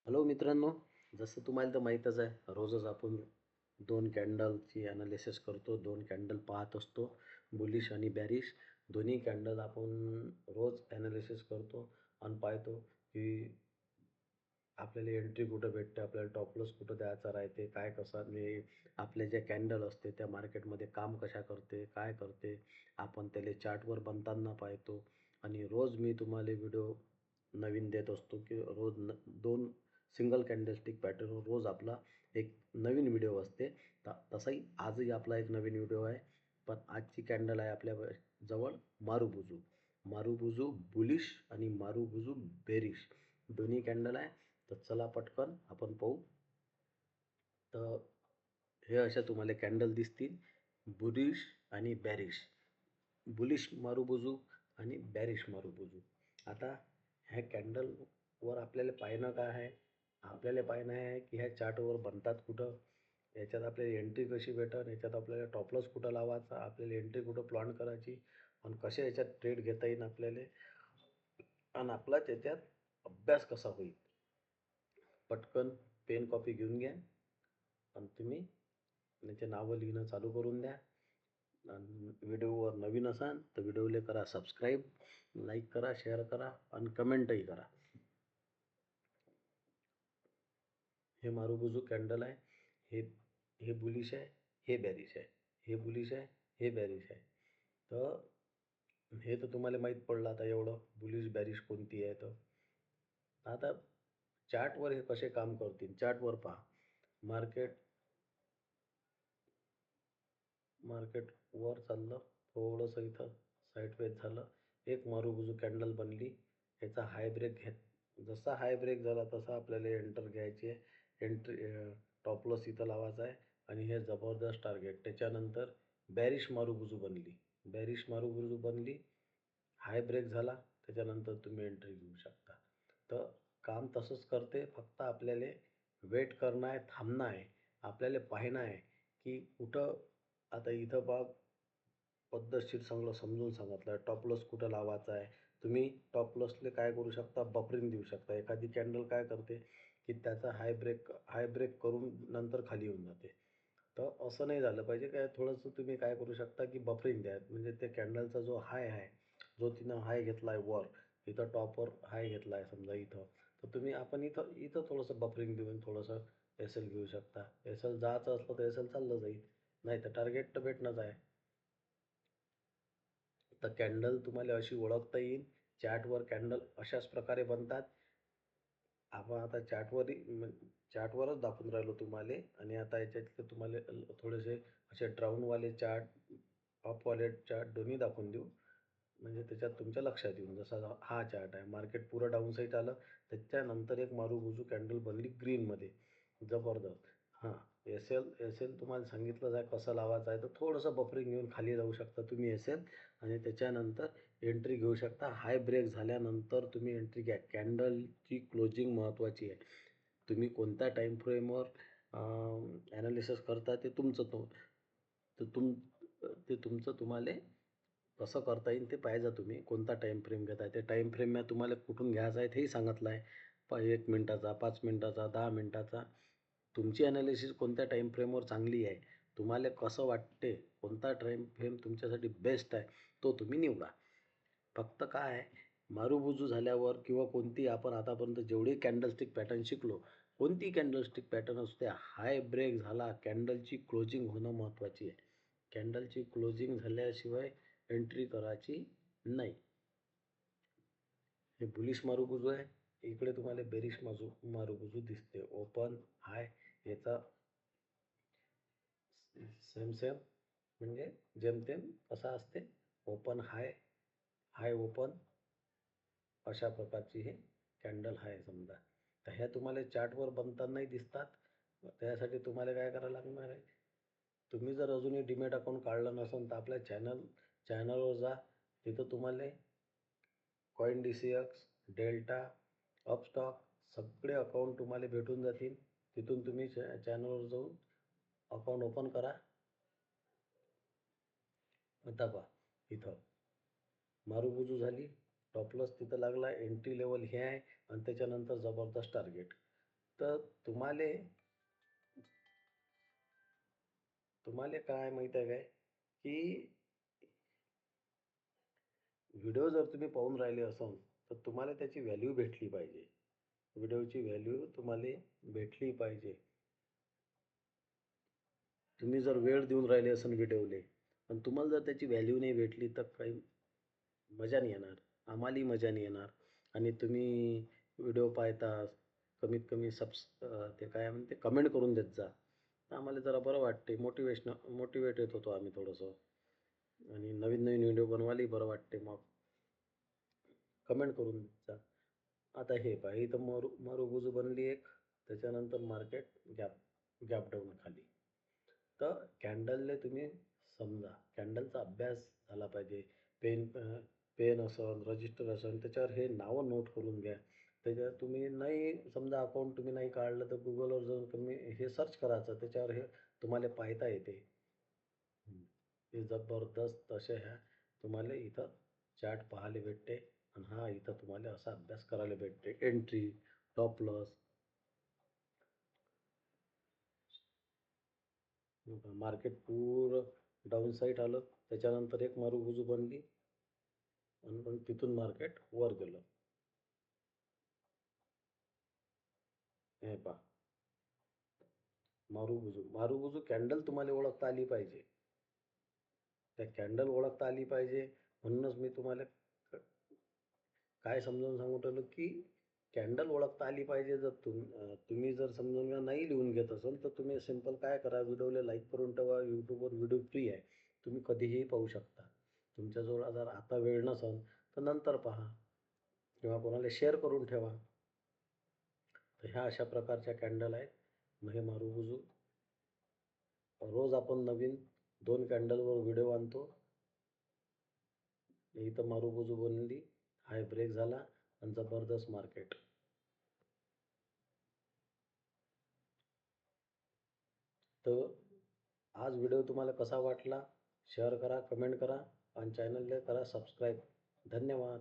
Hello मित्रांनो, जसं तुम्हाला तर माहीतच आहे, रोजच आपण दोन कॅन्डलची ॲनालिसिस करतो. दोन कॅन्डल पाहत असतो, बुलिश आणि बॅरिश. दोन्ही कॅन्डल आपण रोज ॲनालिसिस करतो आणि पाहतो की आपल्याला एंट्री कुठं भेटते, आपल्याला टॉप लॉस कुठं द्यायचा राहते, काय कसं आणि आपले जे कॅन्डल असते त्या मार्केटमध्ये काम कशा करते, काय करते, आपण त्याला चार्टवर बनताना पाहतो. आणि रोज मी तुम्हाला व्हिडिओ नवीन देत असतो की रोज दोन सिंगल कॅन्डलस्टिक पॅटर्न रोज आपला एक नवीन व्हिडिओ असते. तसाही आजही आपला एक नवीन व्हिडिओ आहे. पण आजची कॅन्डल आहे आपल्या जवळ मारुबुजू. मारुबुजू बुलिश आणि मारुबुजू बेरिश दोन्ही कॅन्डल आहे. तर चला पटकन आपण पाहू. तर हे अशा तुम्हाला कॅन्डल दिसतील, बुलिश आणि बॅरिश. बुलिश मारुबुजू आणि बॅरिश मारुबुजू. आता ह्या कॅन्डलवर आपल्याला पाहणं काय आहे, आपल्याला पाहणं आहे की ह्या चार्टवर बनतात कुठं, याच्यात आपल्याला एंट्री कशी भेटेल, याच्यात आपल्याला टॉपलॉस कुठं लावायचा, आपल्याला एंट्री कुठं प्लॉन करायची आणि कशा याच्यात ट्रेड घेता येईल आपल्याला, आणि आपला त्याच्यात अभ्यास कसा होईल. पटकन पेन कॉपी घेऊन घ्या आणि तुम्ही त्याचे नावं लिहिणं चालू करून द्या. आणि व्हिडिओवर नवीन असाल तर व्हिडिओला करा सबस्क्राईब, लाईक करा, शेअर करा आणि कमेंटही करा. हे मारुबुजू कॅन्डल आहे. हे हे बुलिश आहे, हे बॅरिश आहे. हे बुलिश आहे, हे बॅरिश आहे. तर हे तर तुम्हाला माहीत पडलं आता एवढं बुलिश बॅरिश कोणती आहे. तर आता चार्टवर हे कसे काम करतील, चार्टवर पहा. मार्केट मार्केट वर चाललं, थोडंसं इथं साईडवेज झालं, एक मारुबुजू कॅन्डल बनली, याचा हाय ब्रेक जसा हाय ब्रेक झाला तसा आपल्याला एंटर घ्यायची आहे. एंट्री टॉप लॉस इथं लावायचा आहे आणि हे जबरदस्त टार्गेट. त्याच्यानंतर बॅरिश मारुबुजू बनली, बॅरिश मारुबुजू बनली, हाय ब्रेक झाला, त्याच्यानंतर तुम्ही एंट्री घेऊ शकता. तर काम तसंच करते, फक्त आपल्याला वेट करणं आहे, थांबणं आहे. आपल्याला पाहणं आहे की कुठं. आता इथं पहा, पद्धतशीर सगळं समजून सांगितलं आहे. टॉप लॉस कुठं लावायचा आहे. तुम्ही टॉप लॉसले काय करू शकता, बफरिंग देऊ शकता. एखादी कॅन्डल काय करते की त्याचा हाय ब्रेक करून नंतर खाली येऊन जाते. तर असं नाही झालं पाहिजे. काय थोडंसं तुम्ही काय करू शकता की बफरिंग द्या. म्हणजे त्या कॅन्डलचा जो हाय आहे, जो तिनं हाय घेतला आहे वर, इथं टॉपवर हाय घेतला आहे समजा इथं, तर तुम्ही आपण इथं इथं थोडंसं बफरिंग देऊन थोडंसं एस एल घेऊ शकता. एस एल जायचं असलं तर एस एल चाललं जाईल, नाही तर टार्गेट तर भेटणंच आहे. तर कॅन्डल तुम्हाला अशी ओळखता येईल. चार्टवर कॅन्डल अशाच प्रकारे बनतात. आपण आता चार्टवरच दाखवून राहिलो तुम्हाला. आणि आता याच्यातले तुम्हाला थोडेसे असे डाऊनवाले चार्ट, अपवाले चार्ट दोन्ही दाखवून देऊ, म्हणजे त्याच्यात तुमच्या लक्षात येऊन. जसा हा चार्ट आहे, मार्केट पुरं डाऊन साईड आलं, त्याच्यानंतर एक मारुबुजू कॅन्डल बनली ग्रीनमध्ये, जबरदस्त. हां, एस एल तुम्हाला सांगितलं आहे कसं लावायचं आहे. तर थोडंसं बफरिंग घेऊन खाली जाऊ शकता तुम्ही एस एल, आणि त्याच्यानंतर एंट्री घेऊ शकता. हाय ब्रेक झाल्यानंतर तुम्ही एंट्री घ्या. कॅन्डलची क्लोजिंग महत्त्वाची आहे. तुम्ही कोणत्या टाईम फ्रेमवर ॲनालिसिस करता ते तुमचं तर ते तुमचं तुम्हाला कसं करता येईल ते पाहिजे. तुम्ही कोणता टाईम फ्रेम घेताय, ते टाईम फ्रेम तुम्हाला कुठून घ्यायचा आहे तेही सांगितलं आहे. 1 मिनटाचा, 5 मिनटाचा, 10 मिनटाचा. तुमची ॲनालिसिस कोणत्या टाईम फ्रेमवर चांगली आहे, तुम्हाला कसं वाटते, कोणता टाईम फ्रेम तुमच्यासाठी बेस्ट आहे, तो तुम्ही निवडा. फक्त काय आहे, मारुबुजू झाल्यावर किंवा कोणती आपण आतापर्यंत जेवढी कॅन्डलस्टिक पॅटर्न शिकलो, कोणती कॅन्डलस्टिक पॅटर्न असते, हाय ब्रेक झाला, कॅन्डलची क्लोजिंग होणं महत्त्वाची आहे. कॅन्डलची क्लोजिंग झाल्याशिवाय एंट्री करायची नाही. हे बुलिश मारुबुजू आहे. इकडे तुम्हाला बेरिश मारुबुजू दिसते. ओपन हाय, याचा सेम सेम म्हणजे जेमतेम कसा असते, ओपन हाय, हाय ओपन, अशा प्रकारची हे कॅन्डल आहे समजा. तर ह्या तुम्हाला चार्टवर बनतानाही दिसतात. त्यासाठी तुम्हाला काय करावं लागणार आहे, तुम्ही जर अजूनही डीमॅट अकाउंट काढलं नसेल तर आपल्या चॅनलवर जा. तिथं तुम्हाला कॉइन DCX, डेल्टा, अपस्टॉक सगळे अकाउंट तुम्हाला भेटून जातील. तिथून तुम्ही चॅनलवर जाऊन अकाउंट ओपन करा. आता पहा, इथं मारुबुजू झाली, टॉपलॉस तिथं लागला, एंट्री लेवल हे आहे आणि त्याच्यानंतर जबरदस्त टार्गेट. तर तुम्हाला काय माहीत आहे काय, की व्हिडिओ जर तुम्ही पाहून राहिले असाल तर तुम्हाला त्याची व्हॅल्यू भेटली पाहिजे. व्हिडिओची व्हॅल्यू तुम्हाला भेटली पाहिजे. तुम्ही जर वेळ देऊन राहिले असेल व्हिडिओले पण तुम्हाला जर त्याची व्हॅल्यू नाही भेटली तर काही मजा नाही येणार, आम्हालाही मजा नाही येणार. आणि तुम्ही व्हिडिओ पाहता, कमीत कमी ते काय म्हणते कमेंट करून देत जा, तर आम्हाला जरा बरं वाटते, मोटिवेट होतो आम्ही थोडंसं. आणि नवीन नवीन व्हिडिओ बनवायलाही बरं वाटते. मग कमेंट करून देत जा. आता हे पहा, इथं मारूबुजू बनली एक, त्याच्यानंतर मार्केट गॅप डाऊन खाली. तर कॅन्डलने तुम्ही समजा, कॅन्डलचा अभ्यास झाला पाहिजे. पेन पेन असेल, रजिस्टर असेल, त्याच्यावर हे नावं नोट करून घ्या. त्याच्यावर तुम्ही नाही समजा अकाउंट तुम्ही नाही काढलं तर गुगलवर जाऊन तुम्ही हे सर्च करायचं, त्याच्यावर हे तुम्हाला पाहता येते. हे जबरदस्त असे ह्या तुम्हाला इथं चार्ट पाहायला भेटते. आणि हा इथं तुम्हाला असा अभ्यास करायला भेटते. Entry, top loss. मार्केट पूर्ण डाऊन साईड आलं, त्याच्यानंतर एक मारूबुजू बनली आणि मग तिथून मार्केट वर गेलं. हे पहा, मारूबुजू कॅन्डल तुम्हाला ओळखता आली पाहिजे. त्या कॅन्डल ओळखता आली पाहिजे. म्हणूनच मी तुम्हाला काय समजावून सांगून राहिलो, की कॅन्डल ओळखता आली पाहिजे. जर तुम्ही जर समजून नाही लिहून घेत असाल तर तुम्ही सिंपल काय करा, व्हिडिओला लाईक करून ठेवा. यूट्यूबवर व्हिडिओ फ्री आहे, तुम्ही कधीही पाहू शकता. तुमच्याजवळ जर आता वेळ नसेल तर नंतर पहा, किंवा कोणाला शेअर करून ठेवा. तर ह्या अशा प्रकारच्या कॅन्डल आहेत. मग हे मारूबुजू रोज आपण नवीन 2 कॅन्डलवर व्हिडिओ आणतो. इथं मारूबुजू बनली, हाय ब्रेक झाला आणि जबरदस्त मार्केट. तर आज व्हिडिओ तुम्हाला कसा वाटला शेअर करा, कमेंट करा आणि चॅनलला करा सबस्क्राईब. धन्यवाद.